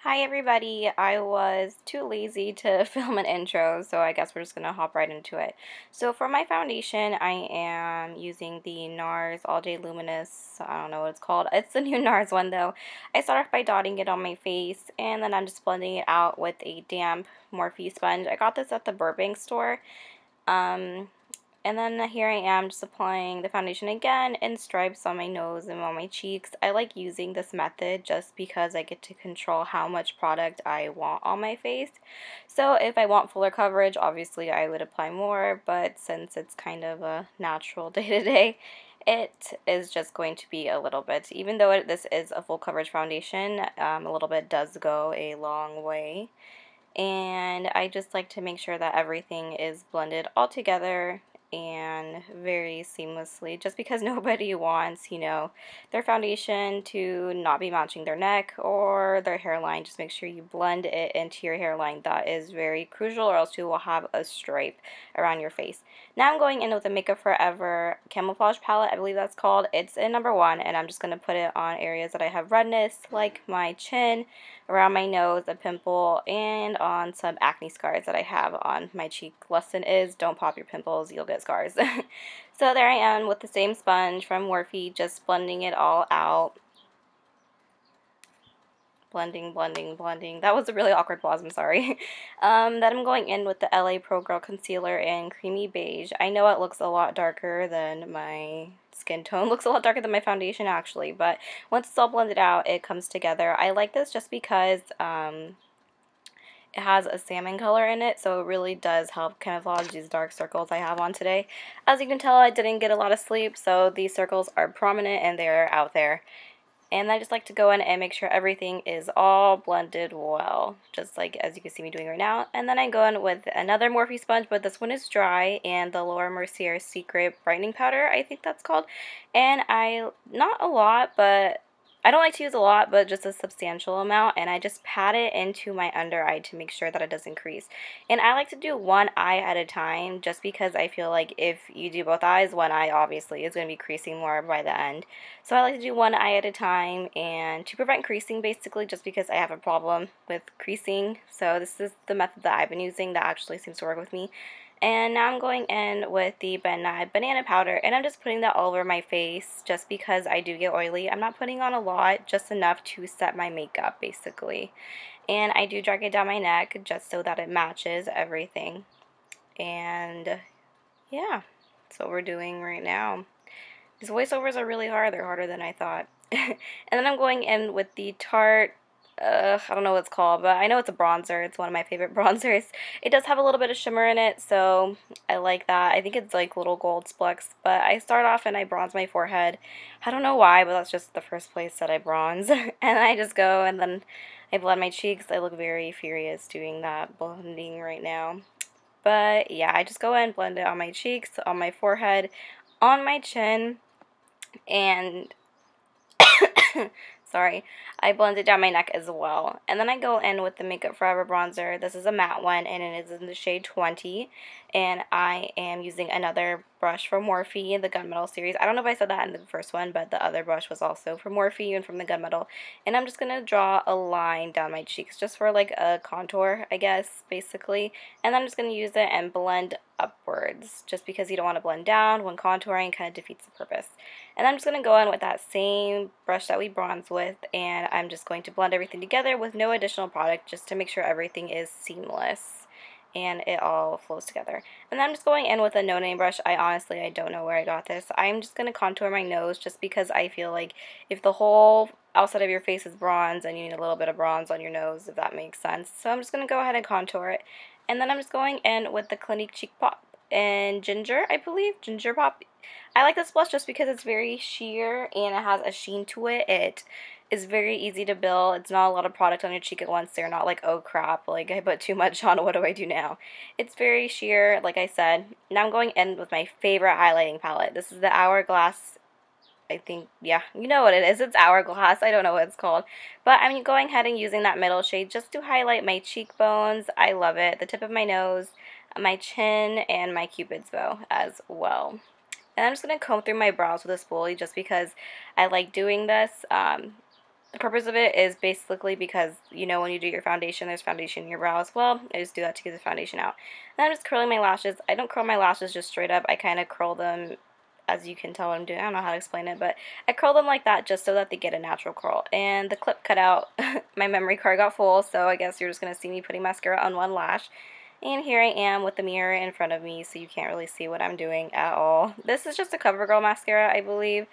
Hi everybody, I was too lazy to film an intro, so I guess we're just going to hop right into it. So for my foundation, I am using the NARS All Day Luminous, I don't know what it's called, it's the new NARS one though. I start off by dotting it on my face, and then I'm just blending it out with a damp Morphe sponge. I got this at the Burbank store. And then here I am just applying the foundation again in stripes on my nose and on my cheeks. I like using this method just because I get to control how much product I want on my face. So if I want fuller coverage, obviously I would apply more, but since it's kind of a natural day-to-day, it is just going to be a little bit. Even though this is a full coverage foundation, a little bit does go a long way. And I just like to make sure that everything is blended all together and very seamlessly, just because nobody wants, their foundation to not be matching their neck or their hairline. Just make sure you blend it into your hairline. That is very crucial, or else you will have a stripe around your face. Now I'm going in with the Makeup Forever Camouflage Palette, I believe that's called. It's in number 1, and I'm just going to put it on areas that I have redness, like my chin, around my nose, a pimple, and on some acne scars that I have on my cheek. Lesson is, don't pop your pimples, you'll get scars. So there I am with the same sponge from Morphe, just blending it all out. Blending, blending, blending. That was a really awkward pause, I'm sorry. Then I'm going in with the LA Pro Girl Concealer in Creamy Beige. I know it looks a lot darker than my skin tone. Looks a lot darker than my foundation, actually, but once it's all blended out, it comes together. I like this just because it has a salmon color in it, so it really does help camouflage these dark circles I have on today. As you can tell, I didn't get a lot of sleep, so these circles are prominent and they're out there. And I just like to go in and make sure everything is all blended well, just like as you can see me doing right now. And then I go in with another Morphe sponge, but this one is dry, and the Laura Mercier Secret Brightening Powder, I think that's called. And not a lot, but I don't like to use a lot, but just a substantial amount, and I just pat it into my under eye to make sure that it doesn't crease. And I like to do one eye at a time, just because I feel like if you do both eyes, one eye obviously is going to be creasing more by the end. So I like to do one eye at a time, and to prevent creasing basically, just because I have a problem with creasing. So this is the method that I've been using that actually seems to work with me. And now I'm going in with the Ben Nye Banana Powder, and I'm just putting that all over my face just because I do get oily. I'm not putting on a lot, just enough to set my makeup basically. And I do drag it down my neck just so that it matches everything. And yeah, that's what we're doing right now. These voiceovers are really hard. They're harder than I thought. And then I'm going in with the Tarte, I don't know what it's called, but I know it's a bronzer. It's one of my favorite bronzers. It does have a little bit of shimmer in it, so I like that. I think it's like little gold splecks, but I start off and I bronze my forehead. I don't know why, but that's just the first place that I bronze. And I just go and then I blend my cheeks. I look very furious doing that blending right now. But yeah, I just go in and blend it on my cheeks, on my forehead, on my chin, and sorry, I blended down my neck as well. And then I go in with the Makeup Forever bronzer. This is a matte one, and it is in the shade 20. And I am using another brush from Morphe, the Gunmetal series. I don't know if I said that in the first one, but the other brush was also from Morphe and from the Gunmetal. And I'm just going to draw a line down my cheeks, just for like a contour, I guess, basically. And then I'm just going to use it and blend upwards, just because you don't want to blend down when contouring. Kind of defeats the purpose. And I'm just going to go in with that same brush that we bronzed with, and I'm just going to blend everything together with no additional product, just to make sure everything is seamless and it all flows together. And then I'm just going in with a no-name brush. I don't know where I got this. I'm just going to contour my nose, just because I feel like if the whole outside of your face is bronze, and you need a little bit of bronze on your nose, if that makes sense. So I'm just going to go ahead and contour it. And then I'm just going in with the Clinique Cheek Pop and Ginger, I believe. Ginger Pop. I like this blush just because it's very sheer and it has a sheen to it. It is very easy to build. It's not a lot of product on your cheek at once. They're not like, oh crap, like I put too much on, what do I do now? It's very sheer, like I said. Now I'm going in with my favorite highlighting palette. This is the Hourglass, I think, yeah, you know what it is. It's Hourglass. I don't know what it's called. But I'm going ahead and using that middle shade just to highlight my cheekbones. I love it. The tip of my nose, my chin, and my Cupid's bow as well. And I'm just going to comb through my brows with a spoolie, just because I like doing this. The purpose of it is basically because, you know, when you do your foundation, there's foundation in your brows. Well, I just do that to get the foundation out. Then I'm just curling my lashes. I don't curl my lashes just straight up. I kind of curl them, as you can tell what I'm doing. I don't know how to explain it, but I curl them like that just so that they get a natural curl. And the clip cut out. My memory card got full, so I guess you're just going to see me putting mascara on one lash. And here I am with the mirror in front of me, so you can't really see what I'm doing at all. This is just a CoverGirl mascara, I believe.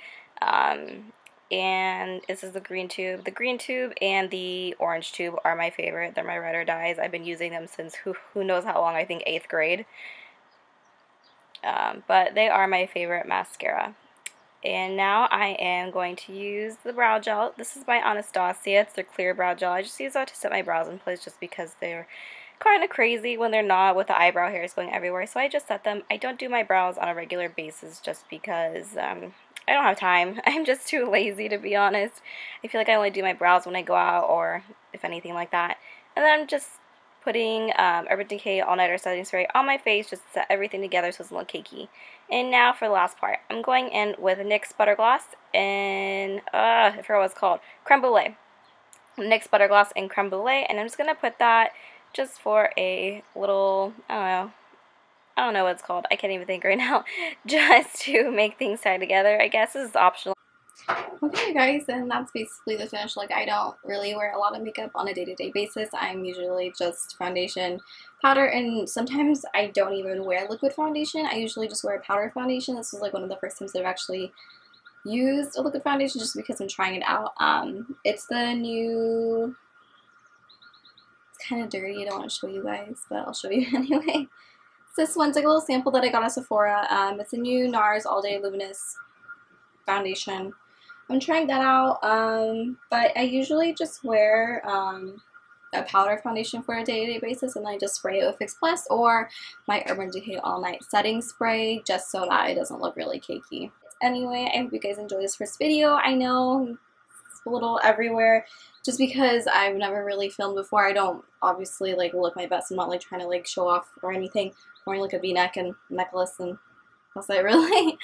And this is the green tube. The green tube and the orange tube are my favorite. They're my ride or dies. I've been using them since who knows how long, I think 8th grade. But they are my favorite mascara. And now I am going to use the brow gel. This is by Anastasia. It's their clear brow gel. I just use that to set my brows in place just because they're kind of crazy when they're not, with the eyebrow hairs going everywhere. So I just set them. I don't do my brows on a regular basis just because I don't have time. I'm just too lazy, to be honest. I feel like I only do my brows when I go out, or if anything like that. And then I'm just putting Urban Decay All Nighter Setting Spray on my face just to set everything together so it doesn't look cakey. And now for the last part. I'm going in with NYX Butter Gloss and, I forgot what it's called, Creme Brulee. NYX Butter Gloss and Creme Brulee, and I'm just going to put that just for a little, I don't know what it's called. I can't even think right now. Just to make things tie together. I guess this is optional. Okay guys, and that's basically the finish look. I don't really wear a lot of makeup on a day-to-day basis. I'm usually just foundation, powder, and sometimes I don't even wear liquid foundation. I usually just wear powder foundation. This was like one of the first times I've actually used a liquid foundation just because I'm trying it out. It's the new, it's kind of dirty, I don't want to show you guys, but I'll show you anyway. So this one's like a little sample that I got at Sephora. It's a new NARS All Day Luminous foundation. I'm trying that out, but I usually just wear a powder foundation for a day-to-day basis, and I just spray it with Fix Plus or my Urban Decay All Night Setting Spray just so that it doesn't look really cakey. Anyway, I hope you guys enjoyed this first video. I know it's a little everywhere just because I've never really filmed before. I don't obviously like look my best. I'm not like trying to like show off or anything. I'm wearing like a v-neck and necklace, and that's it really.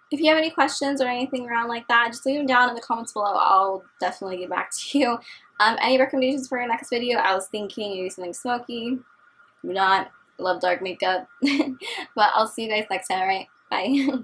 If you have any questions or anything around like that, just leave them down in the comments below. I'll definitely get back to you. Any recommendations for your next video? I was thinking maybe something smoky. Do not. I love dark makeup. But I'll see you guys next time, alright? Bye.